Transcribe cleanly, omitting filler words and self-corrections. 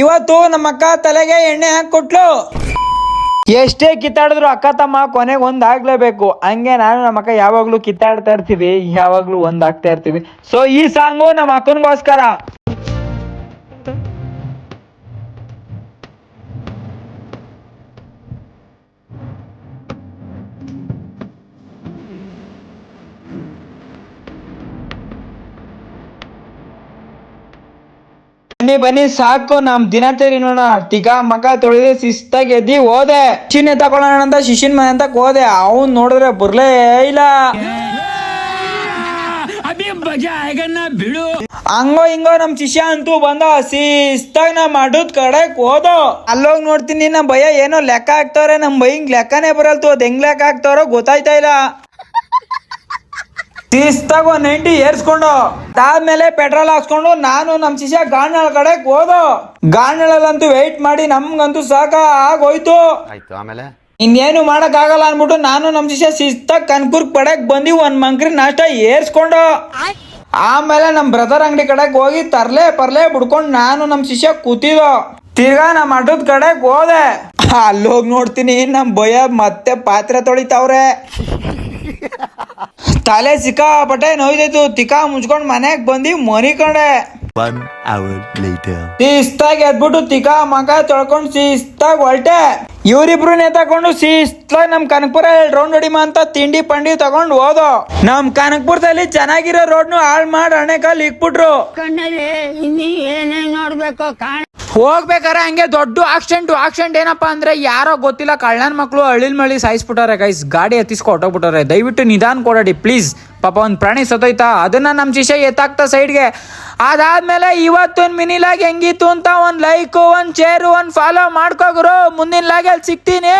ಇವತ್ತು ನಮ್ಮ ಅಕ್ಕ ತಲೆಗೆ ಎಣ್ಣೆ ಹಾಕಿ ಕೊಟ್ಲು. ಎಷ್ಟೇ ಕಿತ್ತಾಡಿದ್ರು ಅಕ್ಕ ತಮ್ಮ ಕೊನೆಗೆ ಒಂದಾಗ್ಲೇಬೇಕು. ಹಂಗೆ ನಾನು ನಮ್ಮ ಅಕ್ಕ ಯಾವಾಗ್ಲೂ ಕಿತ್ತಾಡ್ತಾ ಇರ್ತೀವಿ, ಯಾವಾಗ್ಲೂ ಒಂದಾಗ್ತಾ ಇರ್ತೀವಿ. ಸೊ ಈ ಸಾಂಗು ನಮ್ಮ ಅಕ್ಕನಿಗೋಸ್ಕರ. ಬನ್ನಿ ಸಾಕು, ನಮ್ ದಿನಚರಿ ನೋಡ. ತಿಕಾ ಮಕ ತೊಳೆದು ಶಿಸ್ತಾಗಿ ಎದ್ದಿ ಹೋದೆ. ಶಿಶಿನ್ ತಗೊಳ್ಳೋಣ ಅಂತ ಶಿಶಿನ್ ಮನೆ ಅಂತ ಹೋದೆ. ಅವನ್ ನೋಡಿದ್ರೆ ಬರ್ಲೇ ಇಲ್ಲ. ಹಂಗೋ ಹಿಂಗೋ ನಮ್ ಶಿಷ್ಯ ಅಂತೂ ಬಂದ. ಶಿಸ್ತಾಗ ನಾ ಮಾಡೋದ್ ಕಡೆಕ್ ಹೋದ. ಅಲ್ಲೋಗ್ ನೋಡ್ತೀನಿ ನಮ್ ಭಯ ಏನೋ ಲೆಕ್ಕ ಹಾಕ್ತವ್ರೆ. ನಮ್ ಭಯಂಗ್ ಲೆಕ್ಕನೇ ಬರಲ್ತು. ಅದ್ ಹೆಂಗ್ ಲೆಕ್ಕ ಹಾಕ್ತಾವ್ರೋ ಗೊತ್ತಾಯ್ತಾ ಇಲ್ಲ. ಶಿಸ್ತಾಗ 90 ಏರ್ಸ್ಕೊಂಡು ಅದಾದ್ಮೇಲೆ ಪೆಟ್ರೋಲ್ ಹಾಕ್ಸ್ಕೊಂಡು ನಾನು ನಮ್ ಶಿಷ್ಯ ಗಾಂಜಾಳ ಕಡೆಕ್ ಹೋದೋ. ಗಾಂಜಾಳಲ್ಲಂತೂ ವೆಯ್ಟ್ ಮಾಡಿ ನಮ್ಗಂತೂ ಸಾಕ ಆಗೋಯ್ತು. ಆಮೇಲೆ ಇನ್ನೇನು ಮಾಡಕ್ ಆಗಲ್ಲ ಅನ್ಬಿಟ್ಟು ನಾನು ನಮ್ ಶಿಷ್ಯ ಶಿಸ್ತಾಗ ಕನ್ಪುರ್ ಪಡೆಕ್ ಬಂದಿ ಒಂದ್ ಮಂಕ್ರಿ ನಾಷ್ಟ ಏರ್ಸ್ಕೊಂಡು ಆಮೇಲೆ ನಮ್ ಬ್ರದರ್ ಅಂಗಡಿ ಕಡೆಕ್ ಹೋಗಿ ತರ್ಲೆ ಪರ್ಲೆ ಬಿಡ್ಕೊಂಡು ನಾನು ನಮ್ ಶಿಷ್ಯ ಕೂತಿದೋ. ತಿರ್ಗಾ ನಮ್ ಅಡ್ಡದ ಕಡೆಕ್ ಹೋದೆ. ಅಲ್ಲೋಗಿ ನೋಡ್ತೀನಿ ನಮ್ ಭಯ ಮತ್ತೆ ಪಾತ್ರೆ ತೊಳಿತಾವ್ರೆ. ತಲೆ ಸಿಕ್ಕಾಪಟ್ಟೆ ನೋಯ್ದಾಯ್ತು. ತಿಕಾ ಮುಚ್ಕೊಂಡ್ ಮನೆಗ್ ಬಂದಿ ಮನಿ ಕಡೆ. ಶಿಸ್ತಾಗಿ ಎದ್ಬಿಟ್ಟು ತಿಕಾ ಮಗ ತೊಳ್ಕೊಂಡ್ ಶಿಸ್ತಾಗ ಹೊಲ್ಟೆ. ಇವ್ರಿಬ್ರು ನೇತಾಕೊಂಡು ಶಿಸ್ತಾಗ ನಮ್ ಕನಕಪುರ ರೌಂಡ್ ಹೊಡಿಮ ಅಂತ ತಿಂಡಿ ಪಂಡಿ ತಗೊಂಡ್ ಹೋದೋ. ನಮ್ ಕನಕಪುರದಲ್ಲಿ ಚೆನ್ನಾಗಿರೋ ರೋಡ್ನು ಹಾಳ್ ಮಾಡಿ ಅಣೆಕಾಲ್ ಇಕ್ಬಿಟ್ರು. ಹೋಗ್ಬೇಕಾರೆ ಹಂಗೆ ದೊಡ್ಡ ಆಕ್ಸಿಡೆಂಟ್ ಏನಪ್ಪಾ ಅಂದ್ರೆ ಯಾರೋ ಗೊತ್ತಿಲ್ಲ ಕಳ್ಳನ್ ಮಕ್ಳು ಹಳ್ಳಿಲ್ ಮಳಿ ಸಾಯಿಸ್ಬಿಟ್ಟಾರೆ ಗೈಸ್. ಗಾಡಿ ಹತ್ತಿಸ್ಕೊ ಹೊಟ್ಟೋಗ್ಬಿಟ್ಟಾರೆ. ದಯವಿಟ್ಟು ನಿಧಾನ ಕೊಡಡಿ ಪ್ಲೀಸ್. ಪಾಪ ಒಂದ್ ಪ್ರಾಣಿ ಸತ್ತೋಯ್ತಾ, ಅದನ್ನ ನಮ್ ಶಿಷ್ಯ ಎತ್ತಾಕ್ತಾ ಸೈಡ್ಗೆ. ಅದಾದ್ಮೇಲೆ ಇವತ್ತೊಂದ್ ಮಿನಿಲಾಗ್ ಹೆಂಗಿತ್ತು ಅಂತ ಒಂದ್ ಲೈಕ್, ಒಂದ್ ಶೇರ್, ಒಂದ್ ಫಾಲೋ ಮಾಡ್ಕೋಗ್ರು. ಮುಂದಿನ ಲಾಗಲ್ಲಿ ಸಿಗ್ತೀನಿ.